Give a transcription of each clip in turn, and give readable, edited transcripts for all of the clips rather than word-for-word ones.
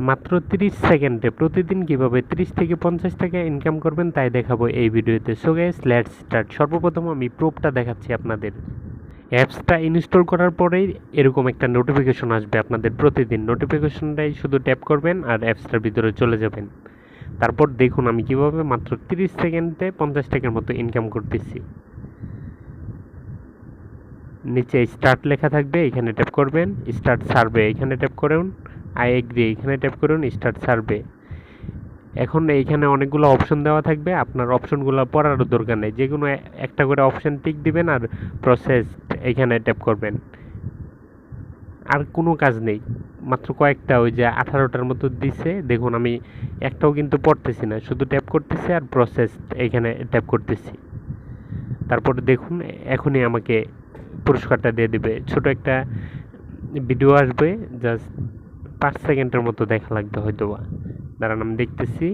মাত্র 30 সেকেন্ডে প্রতিদিন কিভাবে 30 থেকে 50 টাকা ইনকাম করবেন তাই দেখাবো এই ভিডিওতে। So guys let's start. সর্বপ্রথম আমি প্রুফটা দেখাচ্ছি আপনাদের। অ্যাপসটা ইনস্টল করার পরেই এরকম একটা নোটিফিকেশন আসবে আপনাদের। প্রতিদিন নোটিফিকেশনটাই শুধু ট্যাপ করবেন আর অ্যাপসটার ভিতরে চলে যাবেন। তারপর দেখুন আমি কিভাবে মাত্র 30 সেকেন্ডে 50 টাকার মতো ইনকাম করতেছি। নিচে স্টার্ট লেখা থাকবে, এখানে ট্যাপ করবেন। স্টার্ট সার্ভে এখানে ট্যাপ করুন। আই এগ্রি এখানে ট্যাপ করুন। Start survey. এখন এইখানে অনেকগুলো অপশন দেওয়া থাকবে, আপনার অপশনগুলো পড়ারও দরকার নেই, যে কোনো একটা করে অপশন টিক দিবেন আর প্রসেস এখানে ট্যাপ করবেন। আর কোনো কাজ নেই, মাত্র কয়েকটা ওই যে 18টার মতো দিছে, দেখুন আমি একটাও কিন্তু পড়তেছি না, শুধু ট্যাপ করতেছি আর প্রসেস এখানে ট্যাপ করতেছি। তারপরে দেখুন এখনই আমাকে পুরস্কারটা দিয়ে দেবে। ছোট একটা ভিডিও আসবে, জাস্ট 5 সেকেন্ডের মতো দেখা লাগবে হয়তো বা। দাঁড়ান আমি দেখতেছি।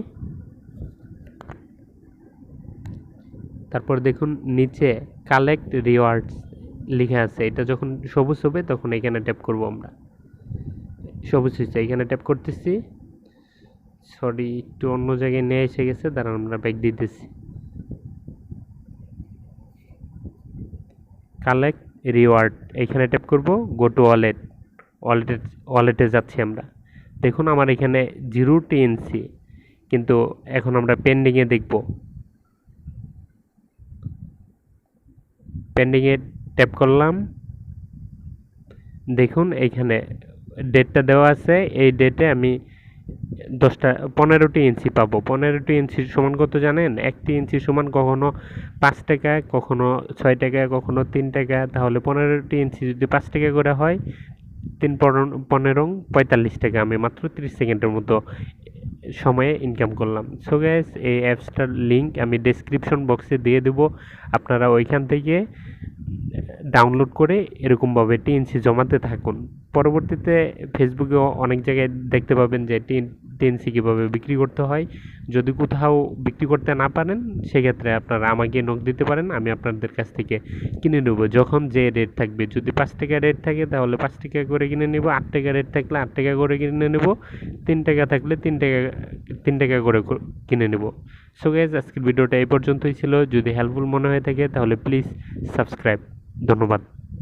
তারপর দেখুন নিচে কালেক্ট রিওয়ার্ডস লেখা আছে, এটা যখন সবুজ হবে তখন এখানে ট্যাপ করব আমরা। সবুজ হয়েছে, এখানে ট্যাপ করতেছি। সরি একটু অন্য জায়গায় নিয়ে এসে গেছে, দাঁড়ান আমরা ব্যাক দিতেছি। কালেক্ট রিওয়ার্ড এখানে ট্যাপ করব। গো টু ওয়ালেট, ওয়ালেটে যাচ্ছি আমরা। দেখুন আমার এখানে 0 টিএনসি, কিন্তু এখন আমরা পেন্ডিংয়ে দেখব। পেন্ডিংয়ে ট্যাপ করলাম। দেখুন এইখানে ডেটটা দেওয়া আছে, এই ডেটে আমি 15টি ইঞ্চি পাবো। 15টি ইঞ্চি সমান কত জানেন? 1টি ইঞ্চি সমান কখনো 5 টাকা, কখনো 6 টাকা, কখনো 3 টাকা। তাহলে 15টি ইঞ্চি যদি 5 টাকা করে হয়, 3 15 45 টাকা আমি মাত্র 30 সেকেন্ডের মতো সময়ে ইনকাম করলাম। সো গাইস এই অ্যাপসটার লিঙ্ক আমি ডেসক্রিপশন বক্সে দিয়ে দেবো, আপনারা ওইখান থেকে ডাউনলোড করে এরকমভাবে টিএনসি জমাতে থাকুন। পরবর্তীতে ফেসবুকেও অনেক জায়গায় দেখতে পাবেন যে টিএনসি কীভাবে বিক্রি করতে হয়। যদি কোথাও বিক্রি করতে না পারেন সেক্ষেত্রে আপনারা আমাকে নক দিতে পারেন, আমি আপনাদের কাছ থেকে কিনে নেব যখন যে রেট থাকবে। যদি 5 টাকা রেট থাকে তাহলে 5 টাকা করে কিনে নেব, 8 টাকা রেট থাকলে 8 টাকা করে কিনে নেব, 3 টাকা থাকলে 3 টাকা করে কিনে নেব। সো গাইজ আজকের ভিডিওটা এই পর্যন্তই ছিল। যদি হেল্পফুল মনে হয়ে থাকে তাহলে প্লিজ সাবস্ক্রাইব। ধন্যবাদ।